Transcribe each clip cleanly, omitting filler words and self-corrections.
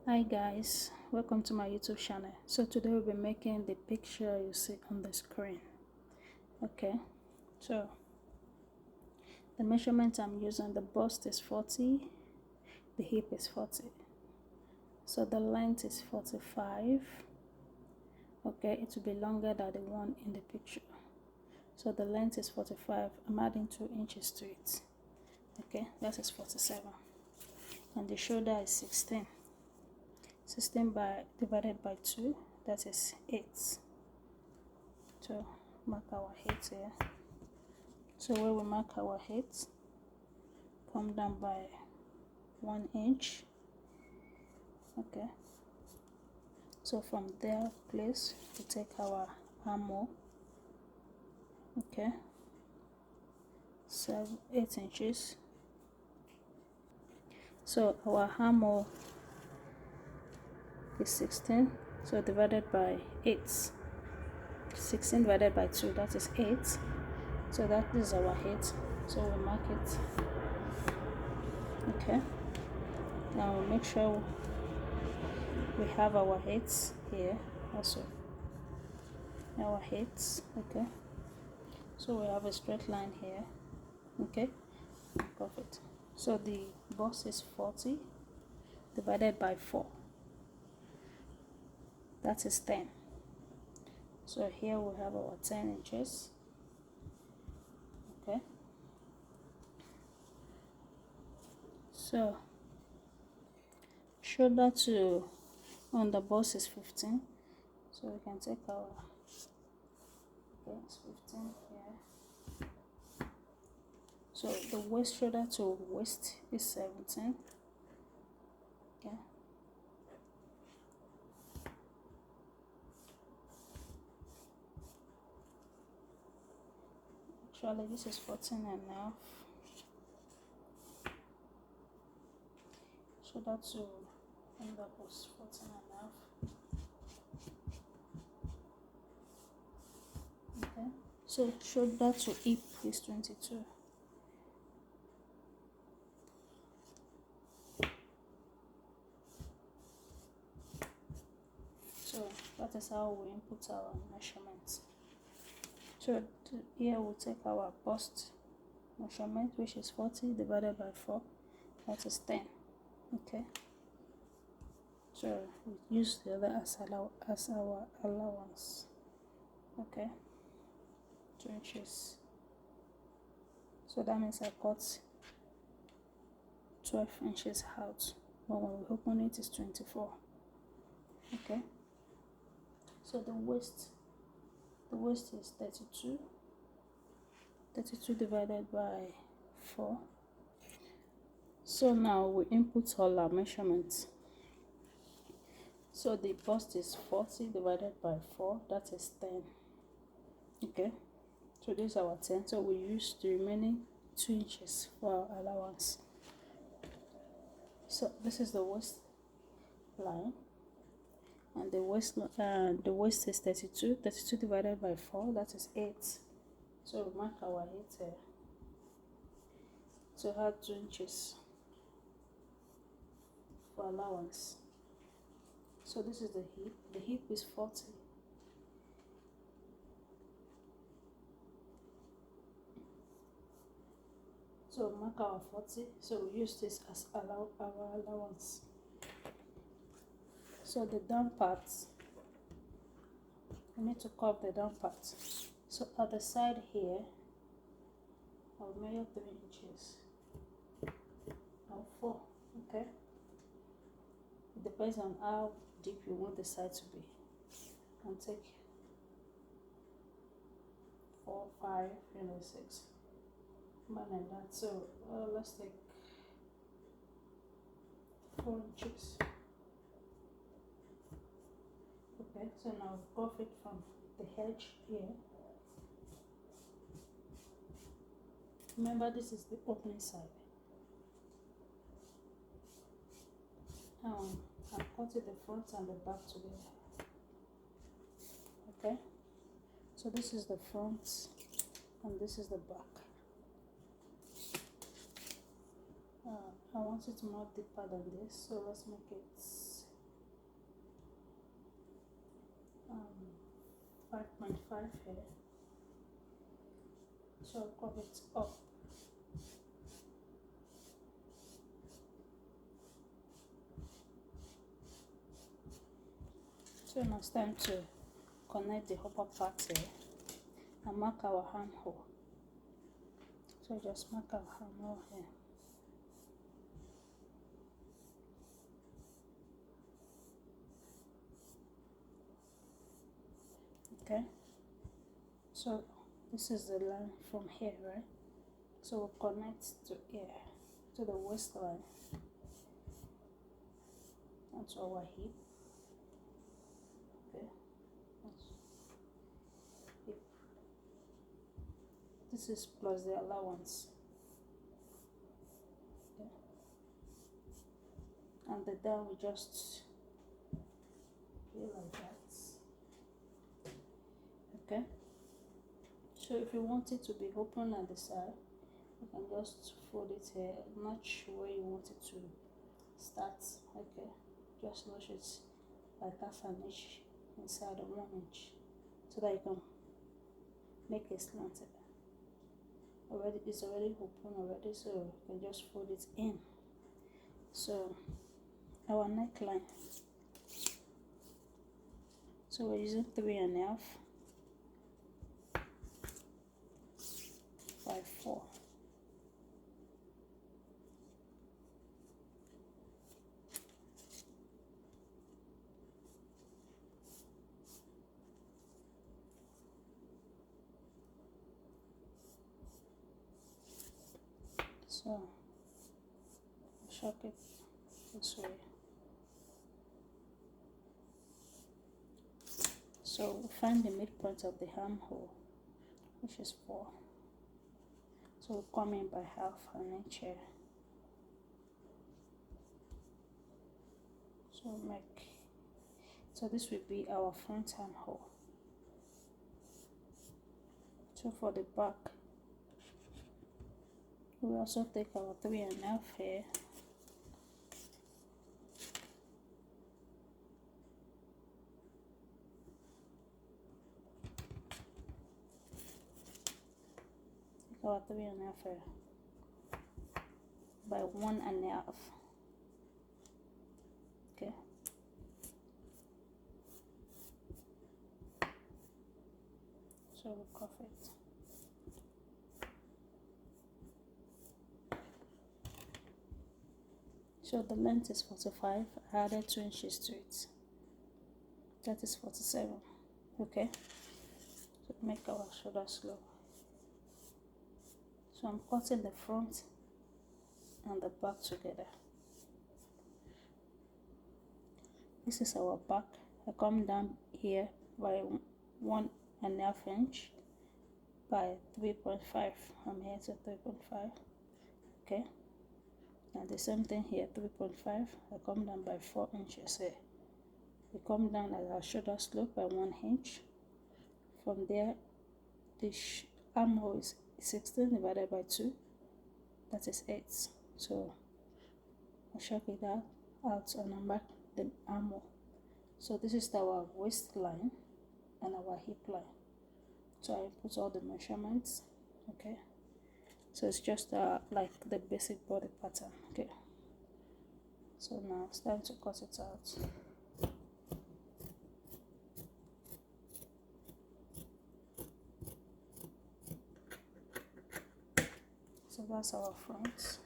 Hi guys, welcome to my YouTube channel. So today we'll be making the picture you see on the screen. Okay, so the measurement I'm using, the bust is 40, the hip is 40, so the length is 45. Okay, it will be longer than the one in the picture. So the length is 45, I'm adding 2 inches to it. Okay, that is 47, and the shoulder is 16. 16 divided by 2, that is 8. So mark our height here. So where we mark our height, come down by 1 inch. Okay, so from there place we take our armhole. Okay, 8 inches. So our armhole is 16, so divided by 8. 16 divided by 2, that is 8. So that is our height, so we mark it. Okay, now we'll make sure we have our heights here also, our heights. Okay, so we have a straight line here. Okay, perfect. So the bust is 40 divided by 4, that is 10. So here we have our 10 inches. Okay, so shoulder to on the bust is 15, so we can take our, okay, it's 15 here. So the waist, shoulder to waist is 17. Okay, actually this is 14 and a half. Shoulder to on the bust 14 and a half. Okay, so shoulder to hip is 22. So that is how we input our measurements. So here we'll take our bust measurement, which is 40 divided by 4, that is 10. Okay, so we use the other as our allowance. Okay, 2 inches. So that means I cut 12 inches out, but when we open it is 24. Okay, so the waist is 32. 32 divided by 4. So now we input all our measurements. So the bust is 40 divided by 4, that is 10. Okay, so this is our 10, so we use the remaining 2 inches for our allowance. So this is the waist line, and the waist is 32. 32 divided by 4, that is 8. So we mark our height here. So add 2 inches for allowance. So this is the hip. The hip is 40. So mark our 40. So we use this as our allowance. So the down part, we need to curve the down part. So at the side here, I'll measure 3 inches. Or 4. Okay. It depends on how deep you want the side to be. And take 4, 5, 6. More than that. So let's take 4 inches. Okay, so now curve it from the edge here. Remember, this is the opening side. I've cut the front and the back together. Okay, so this is the front and this is the back. I want it more deeper than this, so let's make it 5.5 here. So curve it up. So now it's time to connect the upper part here and mark our armhole. So just mark our armhole here. Okay, so this is the line from here, right? So we'll connect to here, to the waistline, and to our hip. Okay, that's hip. This is plus the allowance. Okay, and the down we just be like that. Okay, so if you want it to be open at the side, you can just fold it here. Notch where you want it to start. Okay, just notch it like half an inch inside of 1 inch, so that you can make a slant. Already, it's already open already, so you can just fold it in. So our neckline. So we're using 3.5 by 4. So chuck it this way. So we find the midpoint of the armhole, which is 4. So we'll come in by half an inch here. So this will be our front armhole. So for the back, we also take our 3.5 here. Take our 3.5 here by 1.5. Okay. So we'll cuff it. So the length is 45. I added 2 inches to it. That is 47. Okay. So make our shoulder slope. So I'm cutting the front and the back together. This is our back. I come down here by 1.5 inch by 3.5. I'm here to 3.5. Okay. And the same thing here, 3.5. I come down by 4 inches here. We come down at our shoulder slope by 1 inch. From there, the armhole is 16 divided by 2. That is 8. So I'll check it out and I mark the armhole. So this is our waistline and our hip line. So I put all the measurements. Okay. So it's just like the basic body pattern. Okay. So now it's time to cut it out. So that's our front.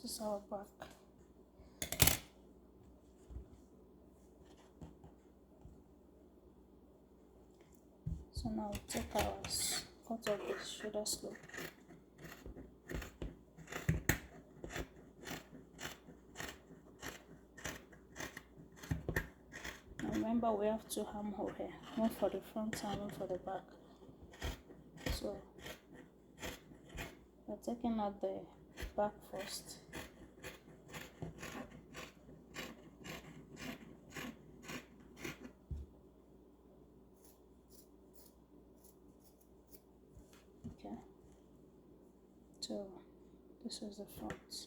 This is our back. So now we take our cut off the shoulder slope. Now remember, we have 2 armholes here, one for the front and one for the back. So we're taking out the back first. Okay. So This is the front.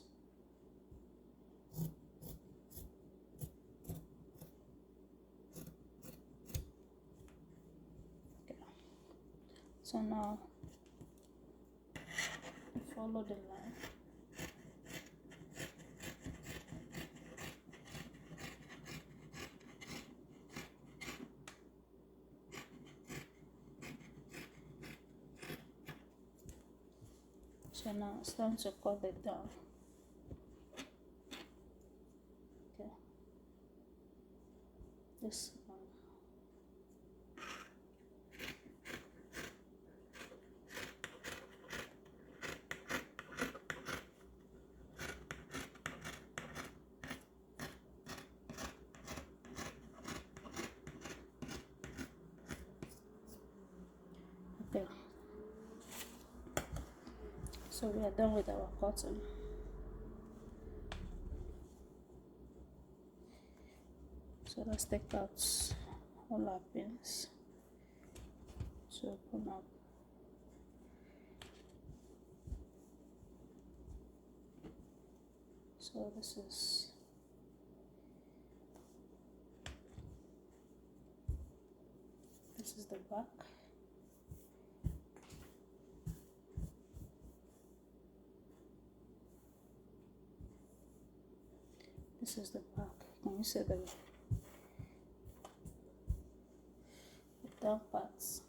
Okay. So now follow the line. So now it's time to cut it down. Okay. This one. Okay. So we are done with our cutting. So let's take out all our pins to open up. So this is the back. This is the back. Can you see the down parts?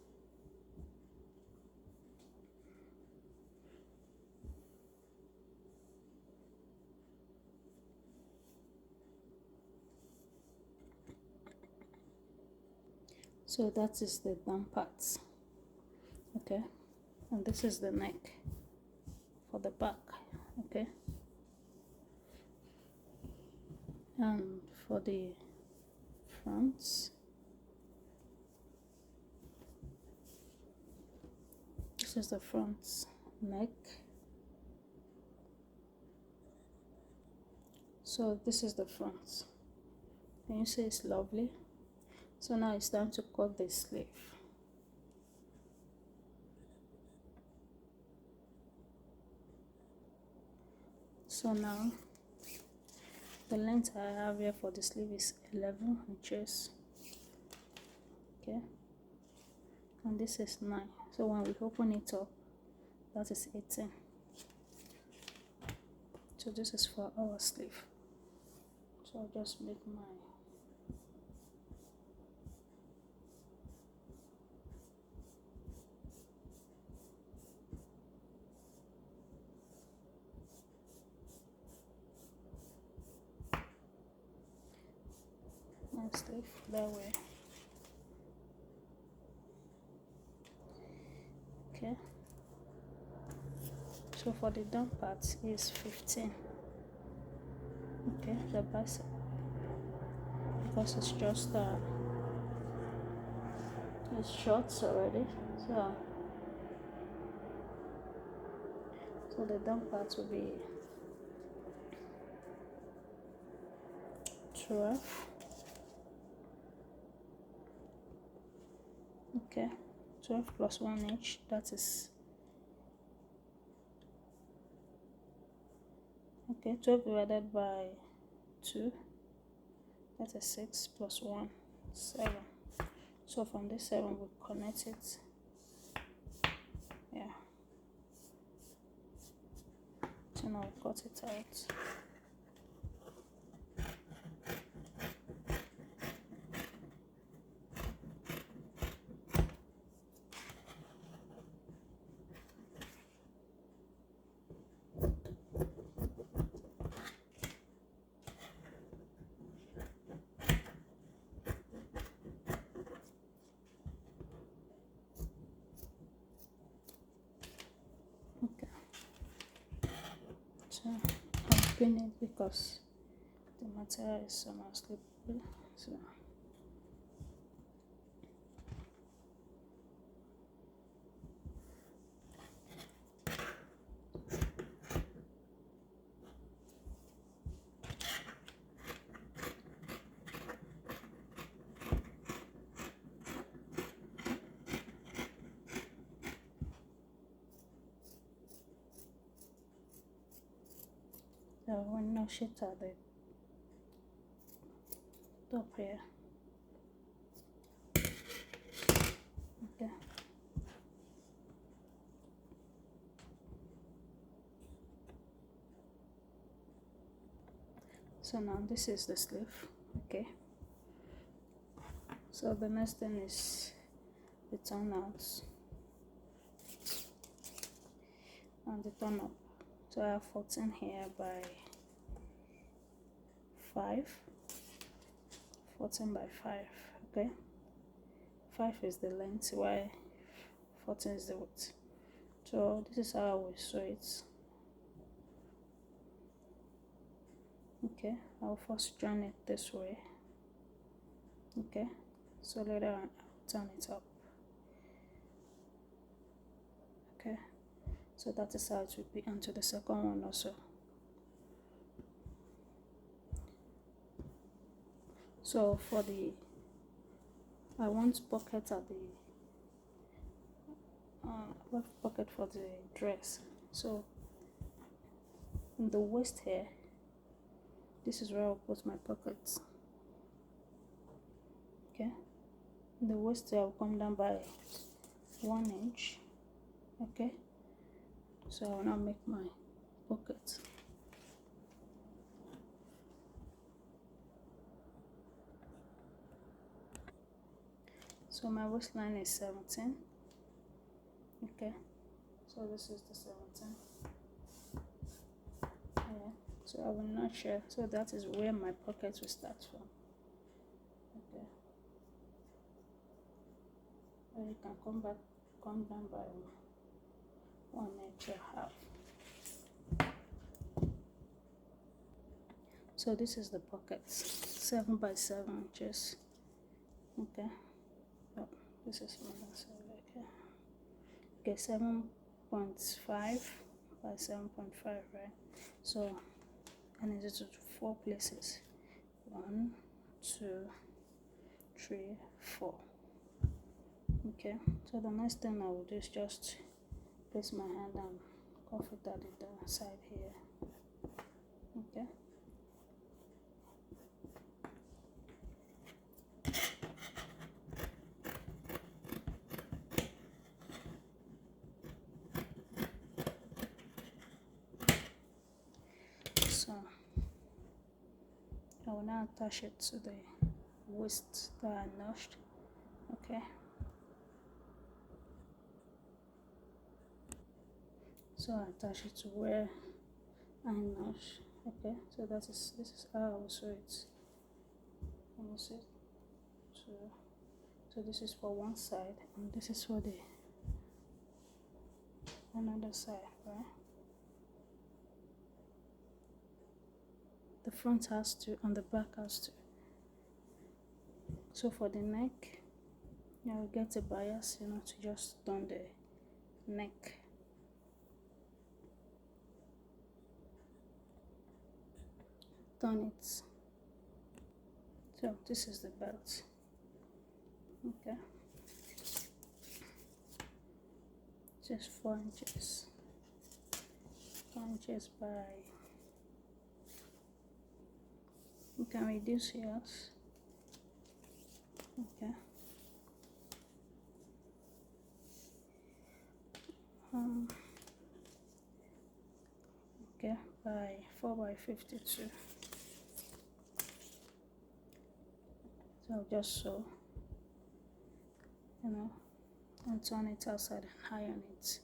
So that is the down parts. Okay, and this is the neck for the back. Okay, and for the fronts, this is the front neck. So this is the front. Can you see it's lovely? So now it's time to cut the sleeve. So now the length I have here for the sleeve is 11 inches. Okay, and this is 9. So when we open it up, that is 18. So this is for our sleeve. So I'll just make my sleeve that way. Okay, so for the down part is 15. Okay, the bicep, because it's just it's short already, so the down part will be 12. Okay, 12 plus 1 inch, that is 12 divided by 2, that is 6 plus 1, 7. So from this 7 we'll connect it. Yeah, so now we'll cut it out. So I'll pin it because the material is somehow slippery. So we'll notch it at the top here. Okay. So now this is the sleeve. Okay. So the next thing is the turnouts and the turn up. So I have 14 here by 5. 14 by 5. Okay. 5 is the length, while 14 is the width. So this is how I will sew it. Okay, I'll first join it this way. Okay, so later on I'll turn it up. Okay, so that is how it will be onto the second one also. So for the, I want pocket at the left pocket for the dress. So in the waist here, this is where I'll put my pockets. Okay, in the waist here I'll come down by 1 inch. Okay, so I will now make my pocket. So my waistline is 17. Okay, so this is the 17. Yeah, so I will not share. So that is where my pocket will start from. Okay, or you can come down by 1 inch and a half. So this is the pocket, 7 by 7 inches. Okay, oh, this is my side. Okay, 7.5 by 7.5, right? So I need it to 4 places. 1, 2, 3, 4. Okay, so the next thing I will do is just place my hand and cuff it at the side here. Okay. So I will now attach it to the waist that I notched. Okay. So I attach it to where I notched. Okay. So this is how I will sew it. Let me see. So this is for one side and this is for the another side, right? The front has to and the back has to. So for the neck, I will get a bias, to just turn the neck. Turn it. So this is the belt. Okay. Just 4 inches. 4 inches by. You can reduce yours. Okay. Okay, by 4 by 52. So I'll just sew, and turn it outside and iron it.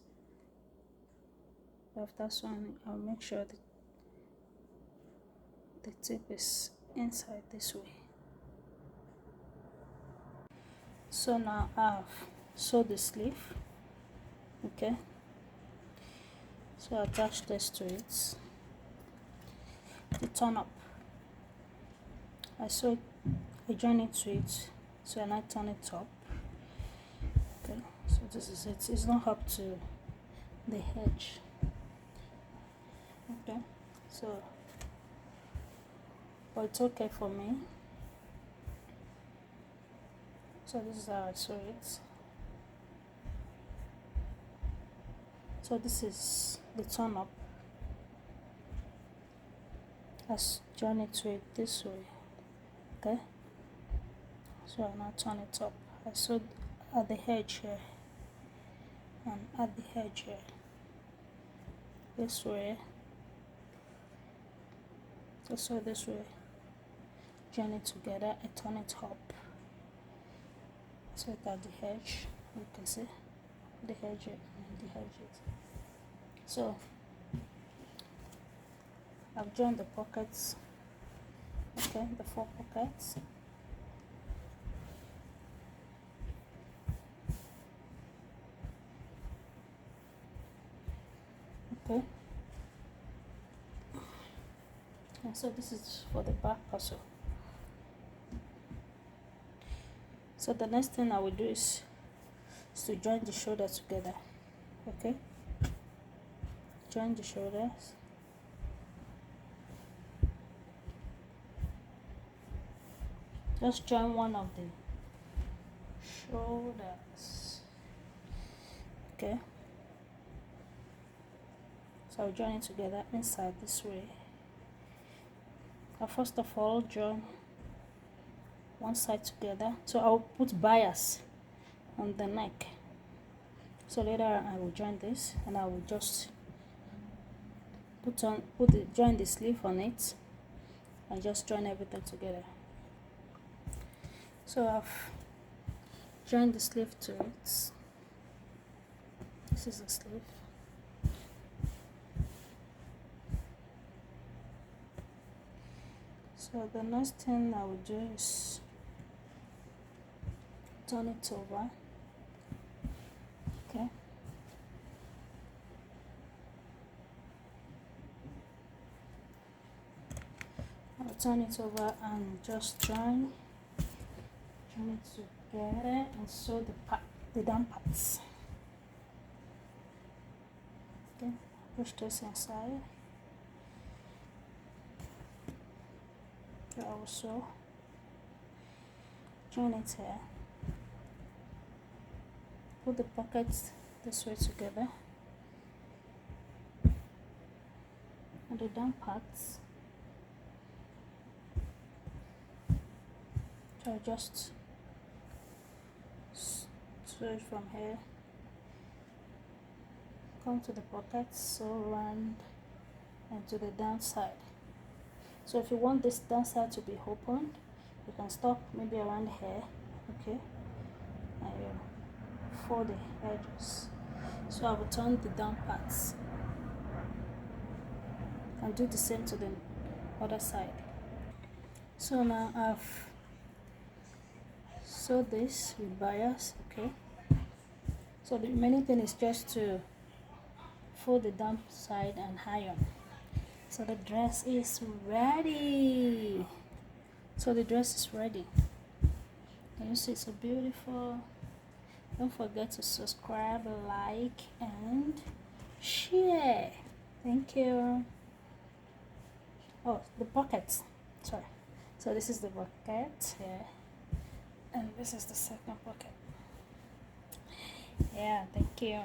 After sewing, I'll make sure that the tip is inside this way. So now I've sewed the sleeve. Okay, so attach this to it. The turn up, I join it to it, so and I turn it up. Okay, so this is it. It's not up to the edge. Okay, so but it's okay for me. So this is how I sew it. So this is the turn up. join it to it this way. Okay, so I now turn it up. I sewed at the edge here and at the edge here this way. So sew this way, join it together, I turn it up, so it at the edge, you can see the edge and the edges. So I've joined the pockets, okay, the 4 pockets. Okay, and so this is for the back also. So the next thing I will do is to join the shoulder together. Okay, join the shoulders. Just join one of the shoulders. Okay, so I'll join it together inside this way. I'll first of all join one side together, so I'll put bias on the neck. So later I will join this and I will just join the sleeve on it and just join everything together. So I've joined the sleeve to it. This is the sleeve. So the next thing I will do is turn it over. Okay. I'll turn it over and just join it together and sew the down parts. Okay, push this inside. I will sew, join it here, put the pockets this way together, and the down parts. So I just sew it from here, come to the pockets, sew around and to the downside. So if you want this downside to be open, you can stop maybe around here, okay, and you fold the edges. So I will turn the down parts and do the same to the other side. So now I've sewed this with bias, okay. So the remaining thing is just to fold the down side and iron. So the dress is ready. So the dress is ready. Can you see it's so beautiful? Don't forget to subscribe, like, and share. Thank you. Oh, the pockets. Sorry. So this is the pocket here, and this is the second pocket. Yeah, thank you.